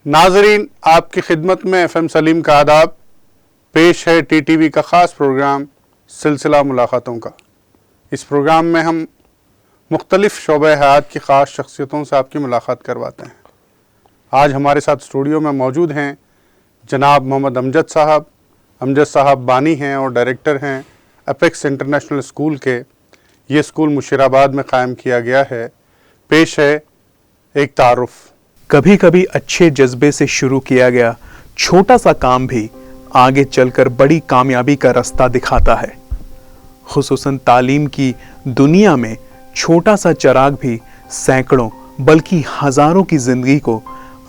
नाजरीन, आपकी खिदमत में एफएम सलीम का आदाब। पेश है टीटीवी का ख़ास प्रोग्राम सिलसिला मुलाकातों का। इस प्रोग्राम में हम मुख्तलिफ़ शोबे हयात की ख़ास शख्सियतों से आपकी मुलाकात करवाते हैं। आज हमारे साथ स्टूडियो में मौजूद हैं जनाब मोहम्मद अमजद साहब। अमजद साहब बानी हैं और डायरेक्टर हैं एपेक्स इंटरनेशनल स्कूल के। ये स्कूल मुशीराबाद में क़ायम किया गया है। पेश है एक तारुफ़। कभी कभी अच्छे जज्बे से शुरू किया गया छोटा सा काम भी आगे चलकर बड़ी कामयाबी का रास्ता दिखाता है। खुसूसन तालीम की दुनिया में छोटा सा चिराग भी सैकड़ों बल्कि हजारों की जिंदगी को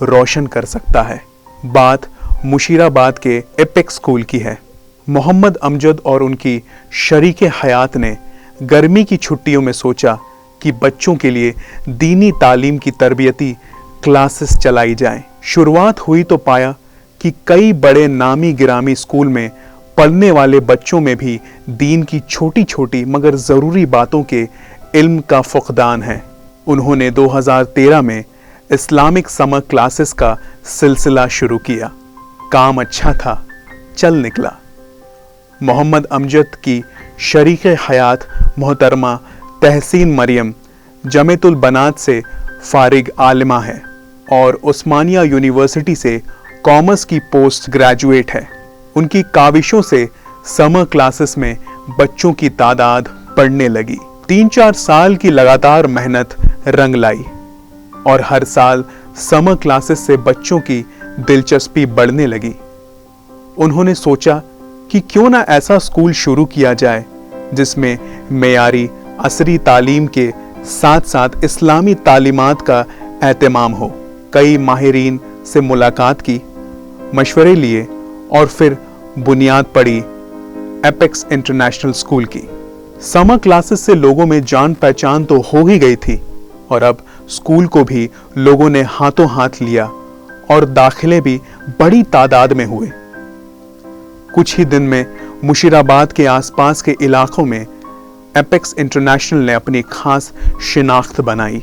रोशन कर सकता है। बात मुशीराबाद के एपेक्स स्कूल की है। मोहम्मद अमजद और उनकी शरीके हयात ने गर्मी की छुट्टियों में सोचा कि बच्चों के लिए दीनी तालीम की तरबियती क्लासेस चलाई जाएं। शुरुआत हुई तो पाया कि कई बड़े नामी गिरामी स्कूल में पढ़ने वाले बच्चों में भी दीन की छोटी छोटी मगर ज़रूरी बातों के इल्म का फुकदान है। उन्होंने 2013 में इस्लामिक समर क्लासेस का सिलसिला शुरू किया। काम अच्छा था, चल निकला। मोहम्मद अमजद की शरीके हयात मोहतरमा तहसीन मरियम जमेतुल बनात से फारिग आलिमा है और उस्मानिया यूनिवर्सिटी से कॉमर्स की पोस्ट ग्रेजुएट है। उनकी काविशों से समर क्लासेस में बच्चों की तादाद बढ़ने लगी। 3-4 साल की लगातार मेहनत रंग लाई और हर साल समर क्लासेस से बच्चों की दिलचस्पी बढ़ने लगी। उन्होंने सोचा कि क्यों ना ऐसा स्कूल शुरू किया जाए जिसमें मेयारी असरी तालीम के साथ साथ इस्लामी तालीमात का एहतमाम हो। कई माहिरीन से मुलाकात की, मशवरे लिए और फिर बुनियाद पड़ी एपेक्स इंटरनेशनल स्कूल की। समर क्लासेस से लोगों में जान पहचान तो हो ही गई थी और अब स्कूल को भी लोगों ने हाथों हाथ लिया और दाखिले भी बड़ी तादाद में हुए। कुछ ही दिन में मुशीराबाद के आसपास के इलाकों में एपेक्स इंटरनेशनल ने अपनी खास शिनाख्त बनाई।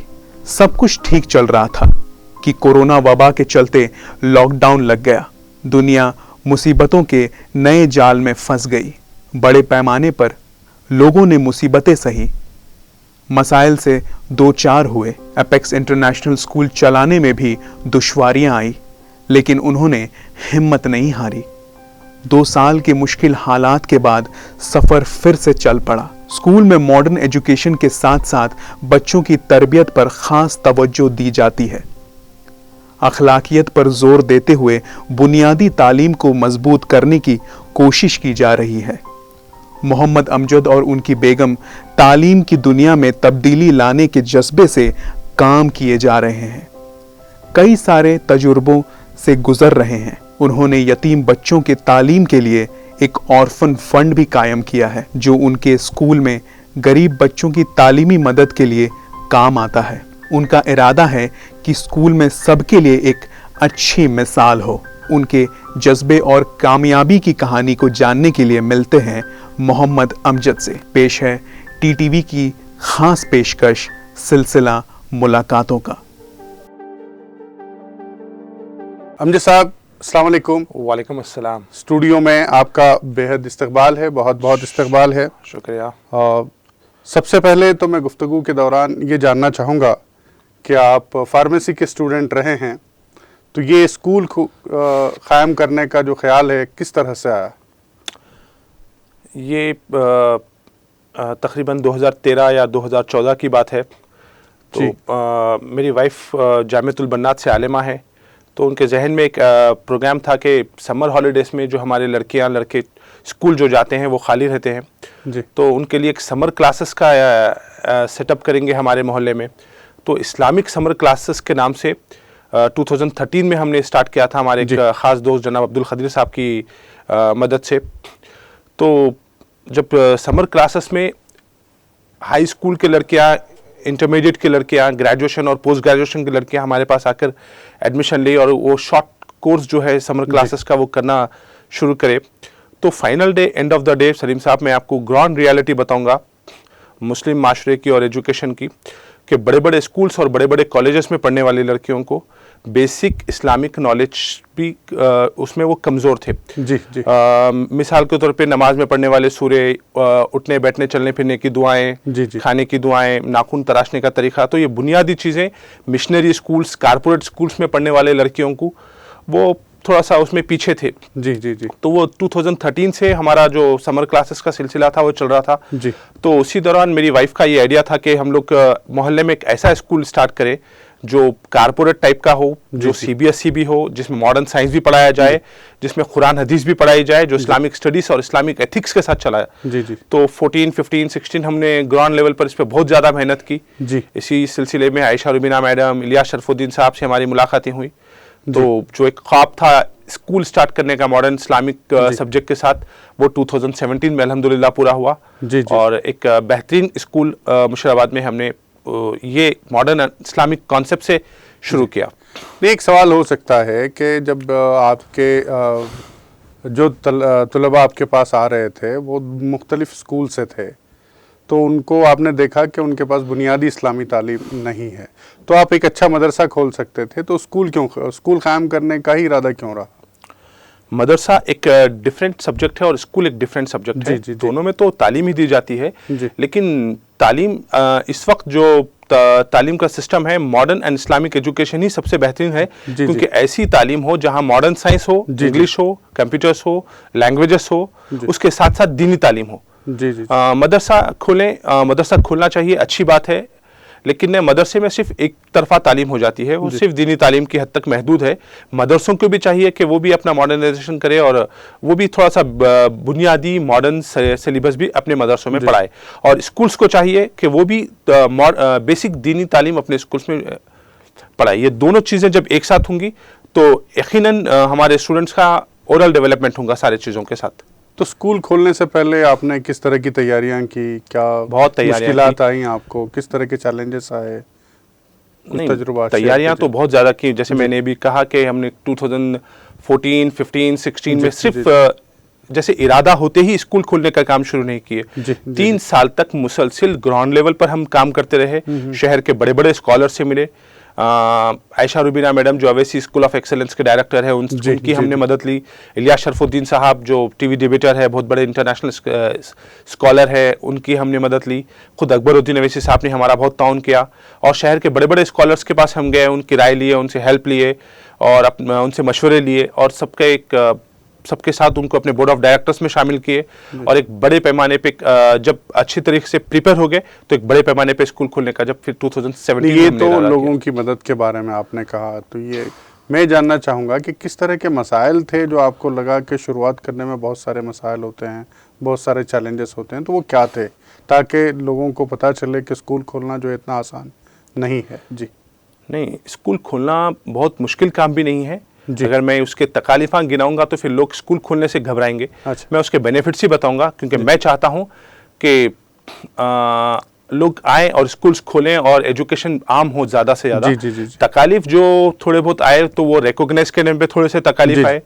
सब कुछ ठीक चल रहा था कि कोरोना वबा के चलते लॉकडाउन लग गया। दुनिया मुसीबतों के नए जाल में फंस गई। बड़े पैमाने पर लोगों ने मुसीबतें सही, मसाइल से दो चार हुए। एपेक्स इंटरनेशनल स्कूल चलाने में भी दुश्वारियां आई, लेकिन उन्होंने हिम्मत नहीं हारी। 2 साल के मुश्किल हालात के बाद सफर फिर से चल पड़ा। स्कूल में मॉडर्न एजुकेशन के साथ साथ बच्चों की तरबियत पर खास तवज्जो दी जाती है। अखलाकियत पर जोर देते हुए बुनियादी तालीम को मजबूत करने की कोशिश की जा रही है। मोहम्मद अमजद और उनकी बेगम तालीम की दुनिया में तब्दीली लाने के जज्बे से काम किए जा रहे हैं। कई सारे तजुर्बों से गुजर रहे हैं। उन्होंने यतीम बच्चों के तालीम के लिए एक ऑर्फन फंड भी कायम किया है जो उनके स्कूल में गरीब बच्चों की तालीमी मदद के लिए काम आता है। उनका इरादा है कि स्कूल में सबके लिए एक अच्छी मिसाल हो। उनके जज्बे और कामयाबी की कहानी को जानने के लिए मिलते हैं मोहम्मद अमजद से। पेश है टीटीवी की खास पेशकश सिलसिला मुलाकातों का। अमजद साहब, अस्सलाम वालेकुम। वालेकुम अस्सलाम। स्टूडियो में आपका बेहद इस्तकबाल है, बहुत बहुत इस्तकबाल है। शुक्रिया। सबसे पहले तो मैं गुफ्तगू के दौरान ये जानना चाहूँगा कि आप फार्मेसी के स्टूडेंट रहे हैं, तो ये स्कूल क़ायम करने का जो ख्याल है किस तरह से आया? ये तकरीबन 2013 या 2014 की बात है। तो मेरी वाइफ जामियतुल बनात से आलिमा है, तो उनके जहन में एक प्रोग्राम था कि समर हॉलीडेज़ में जो हमारे लड़कियां लड़के स्कूल जो जाते हैं वो खाली रहते हैं जी, तो उनके लिए एक समर क्लासेस का सेटअप करेंगे हमारे मोहल्ले में। तो इस्लामिक समर क्लासेस के नाम से 2013 में हमने स्टार्ट किया था हमारे एक ख़ास दोस्त जनाब अब्दुल खदीर साहब की मदद से। तो जब समर क्लासेस में हाई स्कूल के लड़कियां, इंटरमीडिएट के लड़कियां, ग्रेजुएशन और पोस्ट ग्रेजुएशन की लड़कियां हमारे पास आकर एडमिशन ली और वो शॉर्ट कोर्स जो है समर क्लासेस का वो करना शुरू करे, तो final day, end of the day Salim साहब, मैं आपको ग्राउंड रियलिटी बताऊंगा मुस्लिम माशरे की और एजुकेशन की, कि बड़े बड़े स्कूल्स और बड़े बड़े कॉलेजेस में पढ़ने वाली लड़कियों को बेसिक इस्लामिक नॉलेज भी उसमें वो कमज़ोर थे। जी जी। मिसाल के तौर पे नमाज में पढ़ने वाले सूरे, उठने बैठने चलने फिरने की दुआएं, जी जी। खाने की दुआएं, नाखून तराशने का तरीका, तो ये बुनियादी चीज़ें मिशनरी स्कूल्स, कारपोरेट स्कूल्स में पढ़ने वाले लड़कियों को वो थोड़ा सा उसमें पीछे थे। जी जी जी। तो वो 2013 से हमारा जो समर क्लासेस का सिलसिला था वो चल रहा था। जी। तो उसी दौरान मेरी वाइफ का ये आइडिया था कि हम लोग मोहल्ले में एक ऐसा स्कूल स्टार्ट करें जो कारपोरेट टाइप का हो, जो CBSE भी हो, जिसमें मॉडर्न साइंस भी पढ़ाया जाए, जिसमें कुरान हदीस भी पढ़ाई जाए, जो इस्लामिक स्टडीज और इस्लामिक एथिक्स के साथ चलाया। जी जी। तो 14, 15, 16 हमने ग्राउंड लेवल पर इस पर बहुत ज़्यादा मेहनत की। जी। इसी सिलसिले में आयशा रुबीना मैडम, इलियास शरफुद्दीन साहब से हमारी मुलाकातें हुई। तो जो एक ख्वाब था स्कूल स्टार्ट करने का मॉडर्न इस्लामिक सब्जेक्ट के साथ, वो 2017 में अल्हम्दुलिल्लाह पूरा हुआ। जी जी। और एक बेहतरीन स्कूल मुशीराबाद में हमने ये मॉडर्न इस्लामिक कॉन्सेप्ट से शुरू किया। एक सवाल हो सकता है कि जब आपके जो तलबा आपके पास आ रहे थे वो मुख्तलिफ स्कूल से थे, तो उनको आपने देखा कि उनके पास बुनियादी इस्लामी तालीम नहीं है, तो आप एक अच्छा मदरसा खोल सकते थे, तो स्कूल कायम करने का ही इरादा क्यों रहा? मदरसा एक डिफरेंट सब्जेक्ट है और स्कूल एक डिफरेंट सब्जेक्ट है। जी, जी। दोनों में तो तालीम ही दी जाती है, जी। लेकिन तालीम इस वक्त जो तालीम का सिस्टम है, मॉडर्न एंड इस्लामिक एजुकेशन ही सबसे बेहतरीन है। जी, क्योंकि ऐसी तालीम हो जहां मॉडर्न साइंस हो, जी, इंग्लिश हो, कंप्यूटर्स हो, लैंग्वेजेस हो, उसके साथ साथ दीनी तालीम हो। जी जी। मदरसा खोलना चाहिए, अच्छी बात है, लेकिन मदरसे में सिर्फ एक तरफा तालीम हो जाती है, वो सिर्फ दीनी तालीम की हद तक महदूद है। मदरसों को भी चाहिए कि वो भी अपना मॉडर्नाइजेशन करे और वो भी थोड़ा सा बुनियादी मॉडर्न सिलेबस भी अपने मदरसों में पढ़ाए, और स्कूल्स को चाहिए कि वो भी बेसिक दीनी तालीम अपने स्कूल्स में पढ़ाए। ये दोनों चीज़ें जब एक साथ होंगी तो यकीनन हमारे स्टूडेंट्स का ओवरऑल डेवलपमेंट होगा सारे चीज़ों के साथ। तो स्कूल खोलने से पहले आपने किस तरह की तैयारियां की? क्या बहुत तैयारियां मुश्किलात आई आपको? किस तरह के चैलेंजेस आए? तजुर्बा तैयारियां तो बहुत ज़्यादा की। जैसे मैंने भी कहा कि हमने 2014, 15, 16 में सिर्फ जैसे इरादा होते ही स्कूल खोलने का काम शुरू नहीं किए। 3 साल तक मुसलसिल ग्राउंड लेवल पर हम काम करते रहे, शहर के बड़े बड़े स्कॉलर से मिले। आयशा रुबीना मैडम जो अवैसी स्कूल ऑफ एक्सेलेंस के डायरेक्टर है, उनकी हमने मदद ली। इलियास शरफुद्दीन साहब जो टीवी डिबेटर है, बहुत बड़े इंटरनेशनल स्कॉलर है, उनकी हमने मदद ली। खुद अकबरुद्दीन अवैसी साहब ने हमारा बहुत ताउन किया, और शहर के बड़े बड़े स्कॉलर्स के पास हम गए, उनकी राय लिए, उनसे हेल्प लिए और उनसे मशवरे लिए, और सबके साथ उनको अपने बोर्ड ऑफ डायरेक्टर्स में शामिल किए, और एक बड़े पैमाने पे जब अच्छी तरीके से प्रिपेयर हो गए तो एक बड़े पैमाने पे स्कूल खोलने का जब फिर 2017 ये तो लोगों की मदद के बारे में आपने कहा, तो ये मैं जानना चाहूँगा कि किस तरह के मसाइल थे जो आपको लगा कि शुरुआत करने में बहुत सारे मसाइल होते हैं, बहुत सारे चैलेंजेस होते हैं, तो वो क्या थे, ताकि लोगों को पता चले कि स्कूल खोलना जो इतना आसान नहीं है? जी नहीं, स्कूल खोलना बहुत मुश्किल काम भी नहीं है। अगर मैं उसके तकालीफां गिनाऊंगा तो फिर लोग स्कूल खोलने से घबराएंगे। अच्छा। मैं उसके बेनिफिट्स ही बताऊंगा, क्योंकि मैं चाहता हूं कि लोग आए और स्कूल्स खोलें और एजुकेशन आम हो ज़्यादा से ज़्यादा। तकालीफ जो थोड़े बहुत आए तो वो रिकॉग्नाइज करने में थोड़े से तकालीफ आए,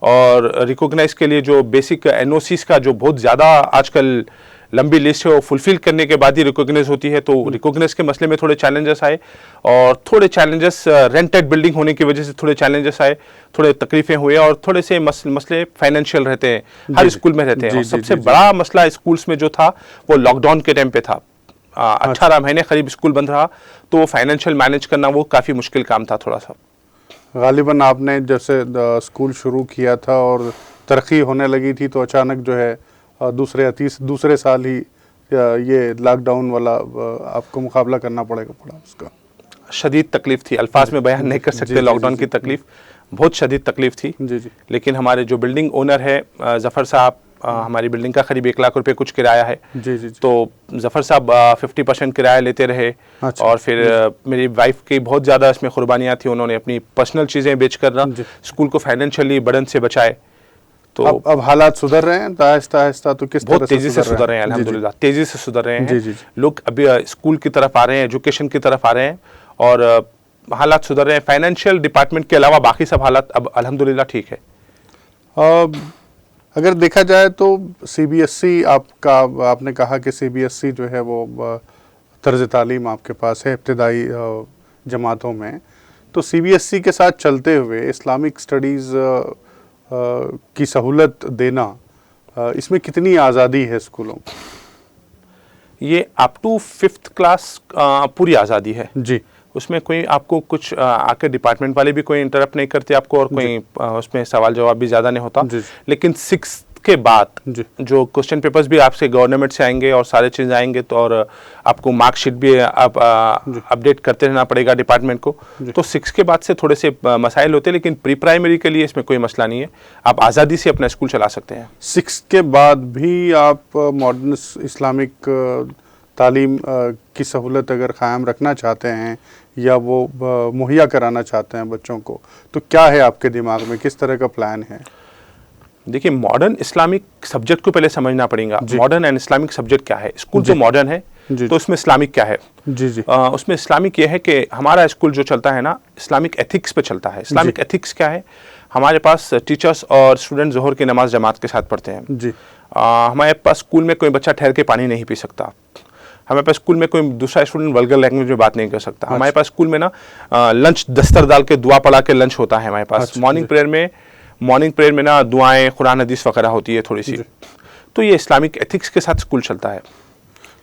और रिकॉग्नाइज के लिए जो बेसिक NOCs का जो बहुत ज़्यादा आजकल लंबी लिस्ट है वो फुलफिल करने के बाद ही रिकॉग्नाइज होती है, तो रिकॉग्नाइज के मसले में थोड़े चैलेंजेस आए, और थोड़े चैलेंजेस रेंटेड बिल्डिंग होने की वजह से थोड़े चैलेंजेस आए, थोड़े तकलीफें हुए, और थोड़े से मसले फाइनेंशियल रहते हैं, हर स्कूल में रहते हैं। और सबसे बड़ा मसला स्कूल्स में जो था वो लॉकडाउन के टाइम पे था। 18 महीने करीब स्कूल बंद रहा, तो वो फाइनेंशियल मैनेज करना वो काफ़ी मुश्किल काम था थोड़ा सा। गालिबन आपने जैसे स्कूल शुरू किया था और तरक्की होने लगी थी, तो अचानक जो है दूसरे साल ही ये लॉकडाउन वाला आपको मुकाबला करना पड़ा उसका। शदीद तकलीफ थी, अल्फाज में बयान नहीं कर सकते। लॉकडाउन की तकलीफ बहुत शदीद तकलीफ थी। जी जी। लेकिन हमारे जो बिल्डिंग ओनर है ज़फ़र साहब, हमारी बिल्डिंग का करीब 1 लाख रुपए कुछ किराया है। जी जी। तो ज़फ़र साहब 50% किराया लेते रहे। अच्छा। और फिर मेरी वाइफ की बहुत ज़्यादा इसमें कुर्बानियाँ थी, उन्होंने अपनी पर्सनल चीज़ें बेच कर स्कूल को फाइनेंशियली बर्डन से बचाए। तो अब हालात सुधर रहे हैं आहिस्ता, तो किस तरह बहुत तेजी से सुधर रहे हैं, अल्हम्दुलिल्लाह तेजी से सुधर रहे हैं। लोग अभी स्कूल की तरफ आ रहे हैं, एजुकेशन की तरफ आ रहे हैं, और हालात सुधर रहे हैं। फाइनेंशियल डिपार्टमेंट के अलावा बाकी सब हालात अब अल्हम्दुलिल्लाह ठीक है। अगर देखा जाए तो CBSE आपने कहा कि CBSE जो है वो तर्ज तालीम आपके पास है इब्तदाई जमातों में, तो सीबीएसई के साथ चलते हुए इस्लामिक स्टडीज़ की सहूलत देना, इसमें कितनी आज़ादी है स्कूलों को? ये अप टू 5th क्लास पूरी आज़ादी है जी। उसमें कोई आपको कुछ आके डिपार्टमेंट वाले भी कोई इंटरप्ट नहीं करते आपको, और कोई उसमें सवाल जवाब भी ज़्यादा नहीं होता। लेकिन 6th के बाद जो क्वेश्चन पेपर्स भी आपसे गवर्नमेंट से आएंगे और सारे चीज़ आएंगे, तो और आपको मार्कशीट भी आप अपडेट करते रहना पड़ेगा डिपार्टमेंट को। तो 6 के बाद से थोड़े से मसाइल होते हैं, लेकिन प्री प्राइमरी के लिए इसमें कोई मसला नहीं है, आप आज़ादी से अपना स्कूल चला सकते हैं। 6 के बाद भी आप मॉडर्न इस्लामिक तालीम की सहूलत अगर क़ायम रखना चाहते हैं या वो मुहैया कराना चाहते हैं बच्चों को, तो क्या है आपके दिमाग में, किस तरह का प्लान है? देखिए, मॉडर्न इस्लामिक सब्जेक्ट को पहले समझना पड़ेगा। मॉडर्न एंड इस्लामिक सब्जेक्ट क्या है? स्कूल तो मॉडर्न है, तो उसमें इस्लामिक क्या है? जी। उसमें इस्लामिक ये है कि हमारा स्कूल जो चलता है ना, इस्लामिक एथिक्स पे चलता है। इस्लामिक एथिक्स क्या है? हमारे पास टीचर्स और स्टूडेंट ज़ोहर की नमाज जमात के साथ पढ़ते हैं जी। हमारे पास स्कूल में कोई बच्चा ठहर के पानी नहीं पी सकता। हमारे पास स्कूल में कोई दूसरा स्टूडेंट वल्गर लैंग्वेज में बात नहीं कर सकता। हमारे पास स्कूल में ना लंच दस्तर डाल के दुआ पढ़ा के लंच होता है हमारे पास। मॉर्निंग प्रेयर में ना दुआएं, कुरान हदीस वगैरह होती है थोड़ी सी। तो ये इस्लामिक एथिक्स के साथ स्कूल चलता है।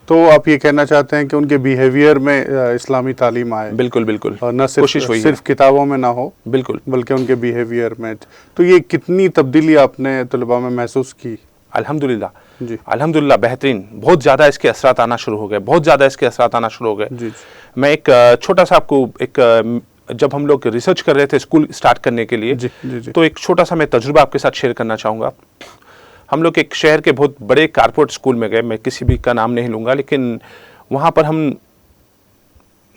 तो आप ये कहना चाहते हैं कि उनके बिहेवियर में इस्लामी तालीम आए? बिल्कुल। और न सिर्फ किताबों में ना हो, बिल्कुल, बल्कि उनके बिहेवियर में। तो ये कितनी तब्दीली आपने तलबा में महसूस की? अल्हम्दुलिल्लाह बेहतरीन, बहुत ज़्यादा इसके असरात आना शुरू हो गए, मैं एक छोटा सा आपको जब हम लोग रिसर्च कर रहे थे स्कूल स्टार्ट करने के लिए, तो एक छोटा सा मैं तजुर्बा आपके साथ शेयर करना चाहूँगा। हम लोग एक शहर के बहुत बड़े कारपोरेट स्कूल में गए, मैं किसी भी का नाम नहीं लूँगा, लेकिन वहाँ पर हम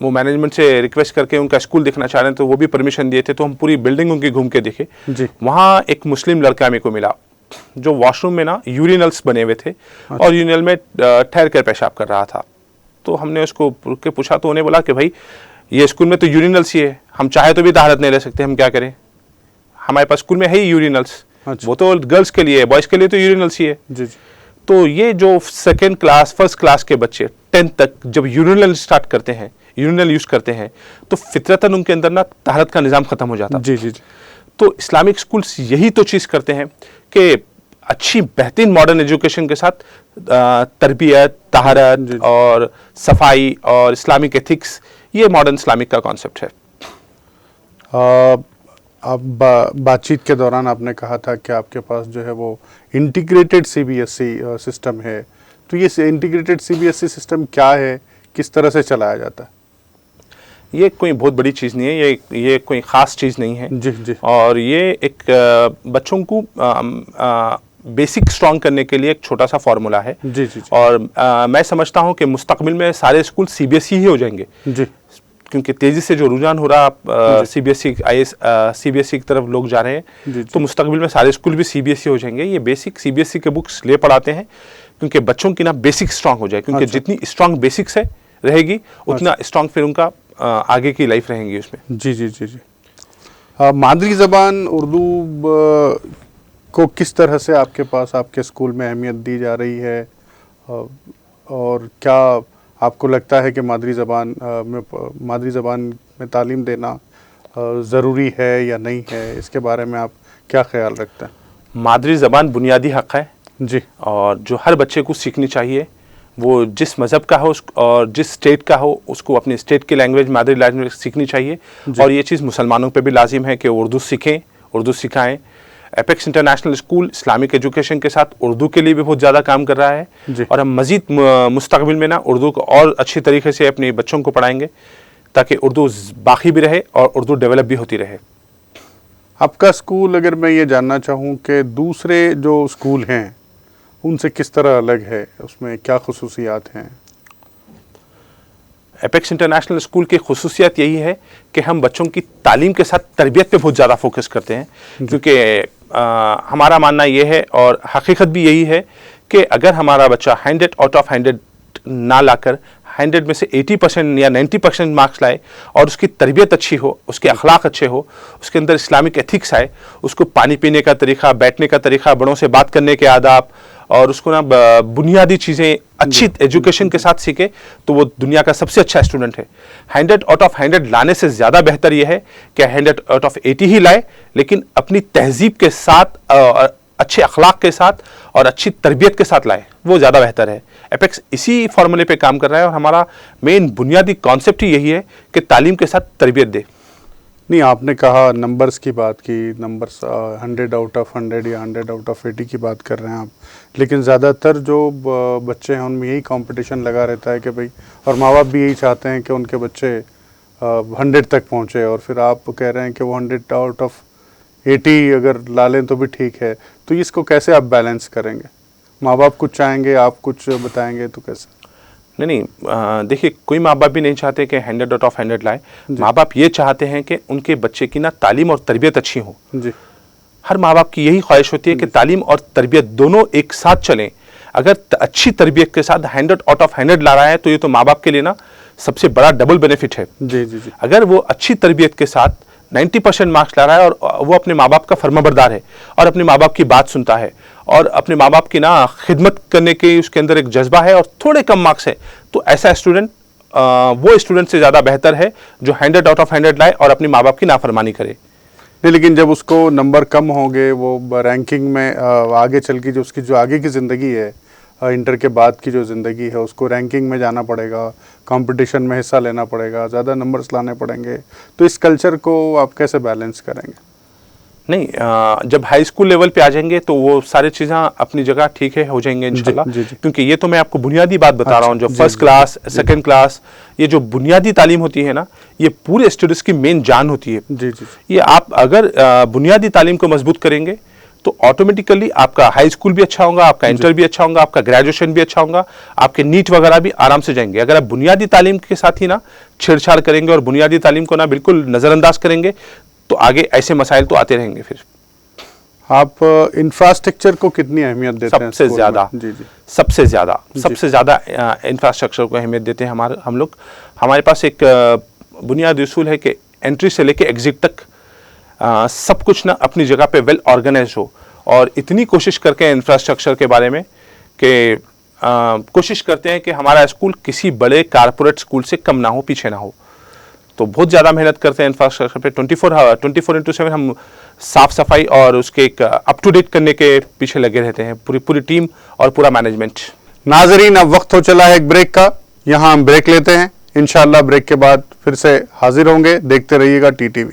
वो मैनेजमेंट से रिक्वेस्ट करके उनका स्कूल देखना चाह रहे थे, तो वो भी परमिशन दिए थे। तो हम पूरी बिल्डिंग उनकी घूम के देखे। वहाँ एक मुस्लिम लड़का मेरे को मिला जो वॉशरूम में ना यूरिनल्स बने हुए थे और यूरिनल में ठहर कर पेशाब कर रहा था। तो हमने उसको के पूछा, तो उन्हें बोला कि भाई ये स्कूल में तो यूरिनल्स ही है, हम चाहे तो भी तहारत नहीं ले सकते, हम क्या करें? हमारे पास स्कूल में है ही यूरिनल्स, वो तो गर्ल्स के लिए है, बॉयज़ के लिए तो यूरिनल्स ही है। तो ये जो 2nd क्लास 1st क्लास के बच्चे 10th तक जब यूरिनल स्टार्ट करते हैं, यूरिनल यूज़ करते हैं, तो फितरतन उनके अंदर ना तहारत का निज़ाम ख़त्म हो जाता है। तो इस्लामिक स्कूल्स यही तो चीज़ करते हैं कि अच्छी बेहतरीन मॉडर्न एजुकेशन के साथ तरबियत, तहारत और सफाई और इस्लामिक एथिक्स, ये मॉडर्न इस्लामिक का कॉन्सेप्ट है। आप बातचीत के दौरान आपने कहा था कि आपके पास जो है वो इंटीग्रेटेड सीबीएसई सिस्टम है। तो ये इंटीग्रेटेड सीबीएसई सिस्टम क्या है, किस तरह से चलाया जाता है? ये कोई बहुत बड़ी चीज़ नहीं है, ये कोई ख़ास चीज़ नहीं है। जी। और ये एक बच्चों को बेसिक स्ट्रॉन्ग करने के लिए एक छोटा सा फार्मूला है। जी। और मैं समझता हूँ कि मुस्तकबिल में सारे स्कूल सीबीएसई ही हो जाएंगे, क्योंकि तेज़ी से जो रुझान हो रहा सीबीएसई की तरफ लोग जा रहे हैं। तो मुस्तकबिल में सारे स्कूल भी सीबीएसई हो जाएंगे। ये बेसिक सीबीएसई के बुक्स ले पढ़ाते हैं क्योंकि बच्चों की ना बेसिक स्ट्रॉन्ग हो जाए, क्योंकि जितनी स्ट्रॉन्ग बेसिक्स है रहेगी उतना स्ट्रॉन्ग फिर उनका आगे की लाइफ रहेंगी उसमें। जी। मादरी ज़बान उर्दू को किस तरह से आपके पास आपके स्कूल में अहमियत दी जा रही है, और क्या आपको लगता है कि मादरी ज़बान में तालीम देना ज़रूरी है या नहीं है? इसके बारे में आप क्या ख्याल रखते हैं? मादरी ज़बान बुनियादी हक़ है जी, और जो हर बच्चे को सीखनी चाहिए, वो जिस मज़हब का हो और जिस स्टेट का हो, उसको अपनी स्टेट की लैंग्वेज, मादरी लैंग्वेज सीखनी चाहिए। और ये चीज़ मुसलमानों पे भी लाजिम है कि उर्दू सीखें, उर्दू सिखाएं। Apex international school Islamic education के साथ उर्दू के लिए भी बहुत ज़्यादा काम कर रहा है, और हम मज़ीद मुस्तक़बिल में ना उर्दू को और अच्छी तरीके से अपने बच्चों को पढ़ाएंगे ताकि उर्दू बाकी भी रहे और उर्दू डेवलप भी होती रहे। आपका स्कूल, अगर मैं ये जानना चाहूँ कि दूसरे जो स्कूल हैं उनसे किस तरह अलग है, उसमें क्या खुसूसियात हैं? एपेक्स इंटरनेशनल स्कूल की खुसूसियत यही है कि हम बच्चों की तालीम के साथ तरबियत पे बहुत ज़्यादा फोकस करते हैं, क्योंकि हमारा मानना ये है और हकीकत भी यही है कि अगर हमारा बच्चा 100 आउट ऑफ 100 ना लाकर 100 में से 80% या 90% मार्क्स लाए और उसकी तरबियत अच्छी हो, उसके अखलाक अच्छे हो, उसके अंदर इस्लामिक एथिक्स आए, उसको पानी पीने का तरीक़ा, बैठने का तरीक़ा, बड़ों से बात करने के आदाब, और उसको ना बुनियादी चीज़ें अच्छी एजुकेशन के साथ सीखे तो वो दुनिया का सबसे अच्छा स्टूडेंट है। 100 आउट ऑफ 100 लाने से ज़्यादा बेहतर ये है कि 100 आउट ऑफ 80 ही लाए, लेकिन अपनी तहजीब के साथ, अच्छे अखलाक के साथ और अच्छी तरबियत के साथ लाए, वो ज़्यादा बेहतर है। एपेक्स इसी फॉर्मूले पे काम कर रहा है और हमारा मेन बुनियादी कॉन्सेप्ट ही यही है कि तालीम के साथ तरबियत दे। नहीं, आपने कहा नंबर्स की बात की, नंबर्स 100 आउट ऑफ 100 या 100 आउट ऑफ 80 की बात कर रहे हैं आप, लेकिन ज़्यादातर जो बच्चे हैं उनमें यही कंपटीशन लगा रहता है कि भाई, और माँ बाप भी यही चाहते हैं कि उनके बच्चे 100 तक पहुँचे, और फिर आप कह रहे हैं कि वो 100 आउट ऑफ 80 अगर ला लें तो भी ठीक है। तो इसको कैसे आप बैलेंस करेंगे? माँ बाप कुछ चाहेंगे, आप कुछ बताएंगे, तो कैसे? नहीं, देखिए, कोई माँ बाप भी नहीं चाहते कि 100 आउट ऑफ 100 लाए। माँ बाप ये चाहते हैं कि उनके बच्चे की ना तालीम और तरबियत अच्छी हो। जी, हर माँ बाप की यही ख्वाहिश होती है कि तालीम और तरबियत दोनों एक साथ चलें। अगर अच्छी तरबियत के साथ 100 आउट ऑफ 100 ला रहा है तो ये तो माँ बाप के लिए ना सबसे बड़ा डबल बेनिफिट है। जी जी जी। अगर वो अच्छी तरबियत के साथ 90% मार्क्स ला रहा है और वो अपने माँ बाप का फर्माबरदार है और अपने माँ बाप की बात सुनता है और अपने माँ बाप की ना खिदमत करने के उसके अंदर एक जज्बा है और थोड़े कम मार्क्स है, तो ऐसा स्टूडेंट वो स्टूडेंट से ज़्यादा बेहतर है जो 100 आउट ऑफ 100 लाए और अपनी माँ बाप की नाफरमानी करे। नहीं, लेकिन जब उसको नंबर कम होंगे, वो रैंकिंग में आगे चल के जो उसकी जो आगे की ज़िंदगी है, इंटर के बाद की जो ज़िंदगी है, उसको रैंकिंग में जाना पड़ेगा, कंपटीशन में हिस्सा लेना पड़ेगा, ज़्यादा नंबर्स लाने पड़ेंगे, तो इस कल्चर को आप कैसे बैलेंस करेंगे? नहीं, जब हाई स्कूल लेवल पे आ जाएंगे तो वो सारी चीज़ें अपनी जगह ठीक है हो जाएंगे इंशाल्लाह। क्योंकि ये तो मैं आपको बुनियादी बात बता रहा हूँ, जो फर्स्ट क्लास, सेकंड क्लास, ये जो बुनियादी तालीम होती है ना, ये पूरे स्टूडेंट्स की मेन जान होती है। जी जी। ये आप अगर बुनियादी तालीम को मजबूत करेंगे तो ऑटोमेटिकली आपका हाई स्कूल भी अच्छा होगा, आपका इंटर भी अच्छा होगा, आपका ग्रेजुएशन भी अच्छा होगा, आपके नीट वगैरह भी आराम से जाएंगे। अगर आप बुनियादी तालीम के साथ ही ना छेड़छाड़ करेंगे और बुनियादी तालीम को ना बिल्कुल नज़रअंदाज करेंगे तो आगे ऐसे मसाइल तो आते रहेंगे। फिर आप इंफ्रास्ट्रक्चर को कितनी अहमियत देते हैं? सबसे ज़्यादा, जी जी, सबसे ज़्यादा इंफ्रास्ट्रक्चर को अहमियत देते हैं हम लोग। हमारे पास एक बुनियादी उसूल है कि एंट्री से लेके एग्जिट तक सब कुछ ना अपनी जगह पे वेल ऑर्गेनाइज हो, और इतनी कोशिश करके हैं इंफ्रास्ट्रक्चर के बारे में कि कोशिश करते हैं कि हमारा स्कूल किसी बड़े कारपोरेट स्कूल से कम ना हो, पीछे ना हो। तो बहुत ज़्यादा मेहनत करते हैं इंफ्रास्ट्रक्चर पे। 24/7 हम साफ़ सफाई और उसके एक अप टू डेट करने के पीछे लगे रहते हैं, पूरी टीम और पूरा मैनेजमेंट। नाजरीन, अब वक्त हो चला है एक ब्रेक का। यहाँ हम ब्रेक लेते हैं, इंशाअल्लाह ब्रेक के बाद फिर से हाजिर होंगे। देखते रहिएगा TTV।